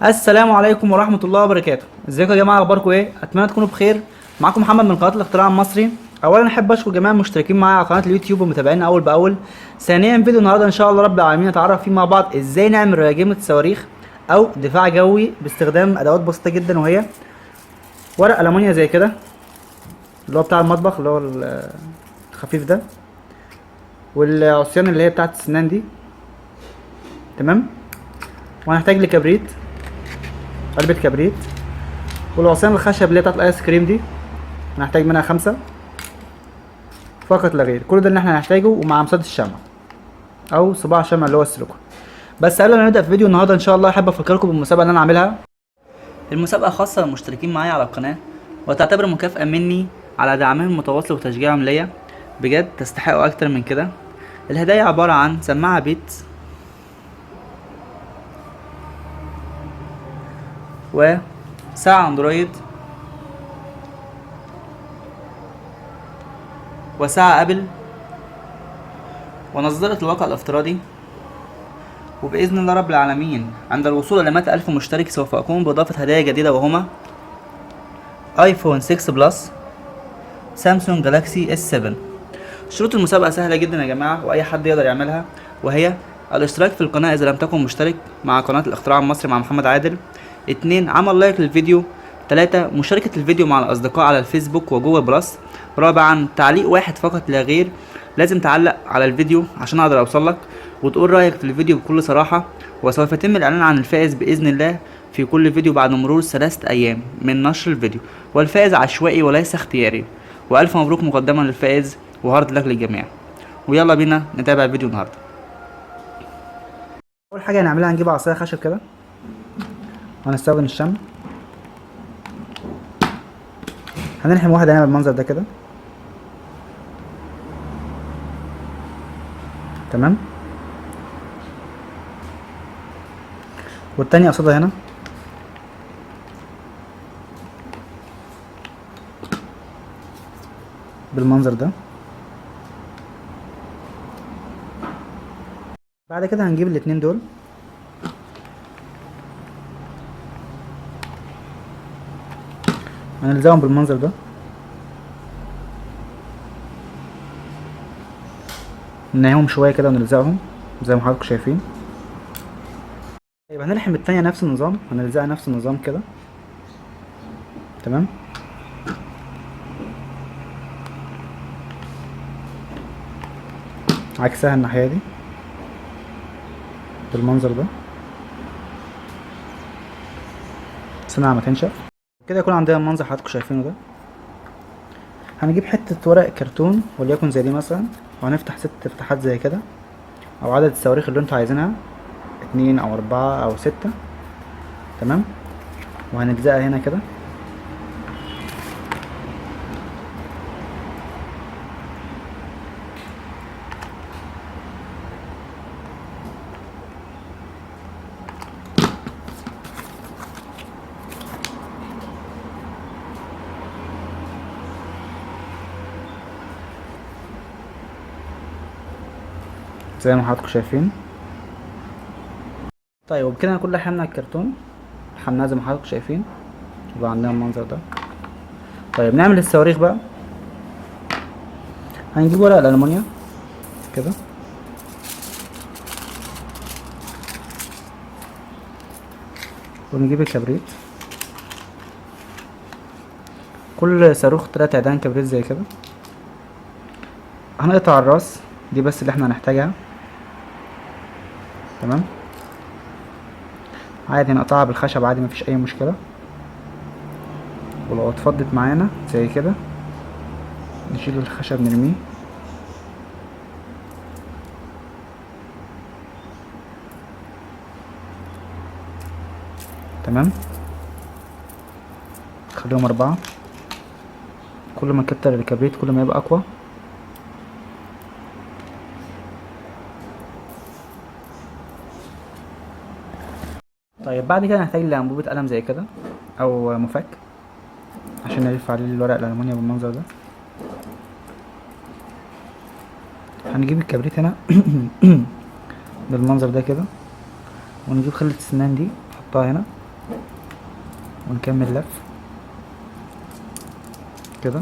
السلام عليكم ورحمة الله وبركاته. ازيكم يا جماعة، اخباركم ايه؟ اتمنى تكونوا بخير. معاكم محمد من قناة الاختراع المصري. اولا احب اشكر جميع المشتركين معايا على قناة اليوتيوب ومتابعينا اول باول. ثانيا فيديو النهارده ان شاء الله رب العالمين نتعرف فيه مع بعض ازاي نعمل رجيمة صواريخ او دفاع جوي باستخدام ادوات بسيطة جدا، وهي ورق ألمونيا زي كده اللي هو بتاع المطبخ اللي هو الخفيف ده، والعصيان اللي هي بتاعت السنان دي. تمام. وهنحتاج لكبريت، علبة كبريت، والعصيان الخشب اللي هي بتاعت الايس كريم دي هنحتاج منها 5 فقط لا غير. كل ده اللي احنا هنحتاجه، ومع مسدس الشمع او صباع شمع اللي هو السيليكون. بس قبل ما نبدا في فيديو النهارده ان شاء الله احب افكركم بالمسابقه اللي انا عاملها. المسابقه خاصه للمشتركين معايا على القناه، وتعتبر مكافاه مني على دعمهم المتواصل وتشجيعهم ليا. بجد تستحقوا اكتر من كده. الهدايا عباره عن سماعه بيتس، وساعه اندرويد، وساعه ابل، ونظارة الواقع الافتراضي. وبإذن الله رب العالمين عند الوصول إلى 100,000 مشترك سوف أقوم بإضافة هدايا جديدة، وهما آيفون 6 بلس، سامسونج جالاكسي اس 7. شروط المسابقة سهلة جدا يا جماعة، وأي حد يقدر يعملها، وهي الاشتراك في القناة إذا لم تكن مشترك مع قناة الاختراع المصري مع محمد عادل. 2 عمل لايك للفيديو. 3 مشاركة الفيديو مع الأصدقاء على الفيسبوك وجوجل بلس. رابعا تعليق واحد فقط لا غير، لازم تعلق على الفيديو عشان أقدر أوصلك وتقول رأيك في الفيديو بكل صراحة. وسوف يتم الإعلان عن الفائز بإذن الله في كل فيديو بعد مرور 3 أيام من نشر الفيديو، والفائز عشوائي وليس اختياري. وألف مبروك مقدما للفائز، وهارد لك للجميع. ويلا بينا نتابع الفيديو النهارده. اول حاجه هنعملها هنجيب عصايه خشب كده، وهنستخدم الشمع. هنلحم واحده هنا بالمنظر ده كده. تمام. والتانية قصادها هنا. بالمنظر ده. بعد كده هنجيب الاتنين دول، هنلزقهم بالمنظر ده، ننهيهم شويه كده ونلزقهم زي ما حضراتكم شايفين. يبقى هنلحم التانية نفس النظام، هنلزقها نفس النظام كده. تمام. عكسها الناحيه دي بالمنظر ده، سنة ما تنشف كده يكون عندنا المنظر حضراتكم شايفينه ده. هنجيب حتة ورق كرتون وليكن زي دي مثلا، وهنفتح 6 فتحات زي كده، او عدد الصواريخ اللي انتوا عايزينها، 2 او 4 او 6. تمام. وهنلزقها هنا كده. زي ما حضراتكم شايفين. طيب وبكده نكون لحمنا الكرتون، لحمناه زي ما حضراتكم شايفين، يبقى عندنا المنظر ده. طيب نعمل الصواريخ بقى. هنجيب ورق الألمونيا كده، ونجيب الكبريت. كل صاروخ 3 عيدان كبريت زي كده. هنقطع الراس دي بس اللي احنا هنحتاجها. تمام. عادي نقطعها بالخشب عادي، مفيش اي مشكلة. ولو اتفضت معانا زي كده نشيل الخشب نرميه. تمام. خليهم 4. كل ما نكتر الكبريت كل ما يبقى اقوى. طيب بعد كده هنحتاج لأنبوبة قلم زي كده او مفك عشان نلف عليه الورق الألمونيا بالمنظر ده. هنجيب الكبريت هنا بالمنظر ده كده، ونجيب خلة السنان دي نحطها هنا ونكمل لف كده.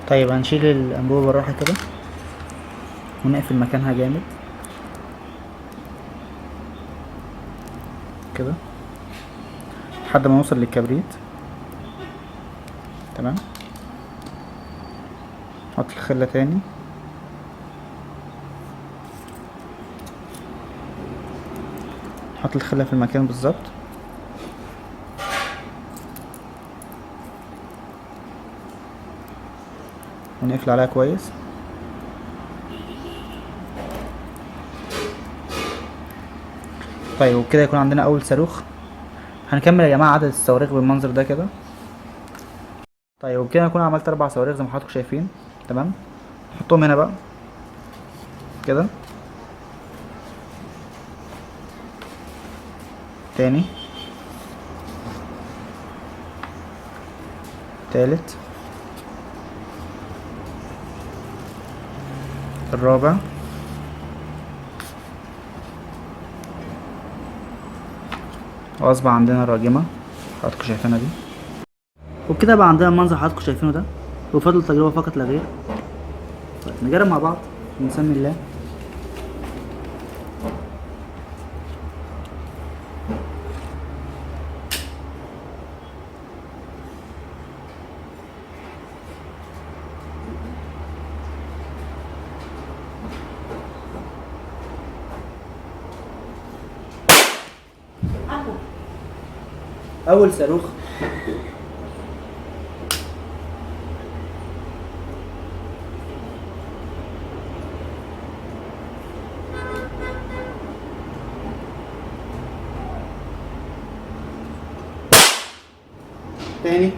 طيب هنشيل الانبوبة بالراحة كده ونقفل مكانها جامد كده لحد ما نوصل للكبريت. تمام. نحط الخلة تاني، نحط الخلة في المكان بالظبط. ونقفل عليها كويس. طيب وبكده يكون عندنا اول صاروخ. هنكمل يا جماعه عدد الصواريخ بالمنظر ده كده. طيب وبكده اكون عملت 4 صواريخ زي ما حضراتكم شايفين. تمام. نحطهم هنا بقى كده. تاني، تالت، الرابع، واصبح عندنا الراجمة حضراتكم شايفينها دي. وبكده بقى عندنا المنظر حضراتكم شايفينه ده، وفضل التجربة فقط لا غير. طيب نجرب مع بعض ونسمي الله. اول صاروخ. تاني،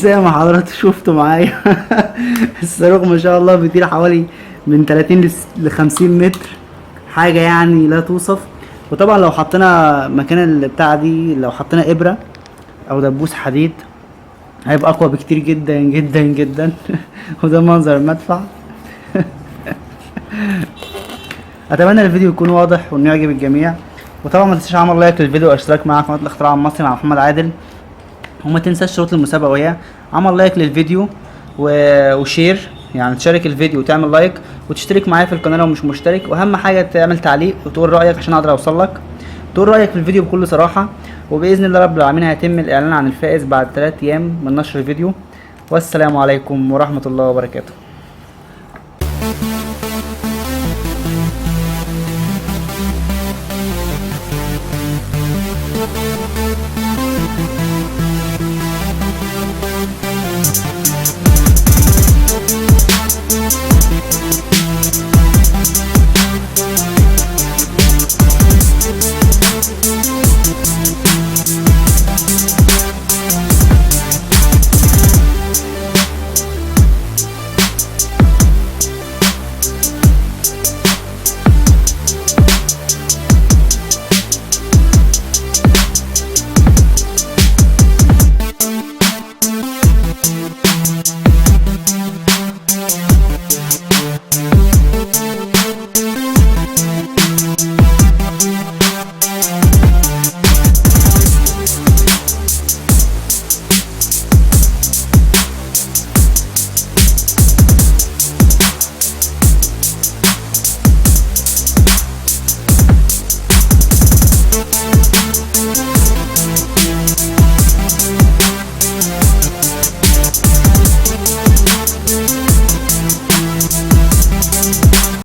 زي ما حضرتك شفتوا معايا. الصاروخ ما شاء الله بيطير حوالي من 30 ل 50 متر، حاجة يعني لا توصف. وطبعا لو حطينا مكان البتاعة دي، لو حطينا ابرة او دبوس حديد هيبقى اقوى بكتير جدا جدا جدا. وده منظر المدفع. اتمنى الفيديو يكون واضح وانه يعجب الجميع. وطبعا ما تنساش عمل لايك للفيديو واشتراك معانا في قناه الاختراع المصري مع محمد عادل. وما تنساش شروط المسابقه، وهي عمل لايك للفيديو وشير، يعني تشارك الفيديو وتعمل لايك وتشترك معايا في القناه لو مش مشترك. واهم حاجه تعمل تعليق وتقول رايك عشان اقدر اوصل لك. تقول رايك في الفيديو بكل صراحه. وباذن الله رب العالمين هيتم الاعلان عن الفائز بعد 3 ايام من نشر الفيديو. والسلام عليكم ورحمه الله وبركاته.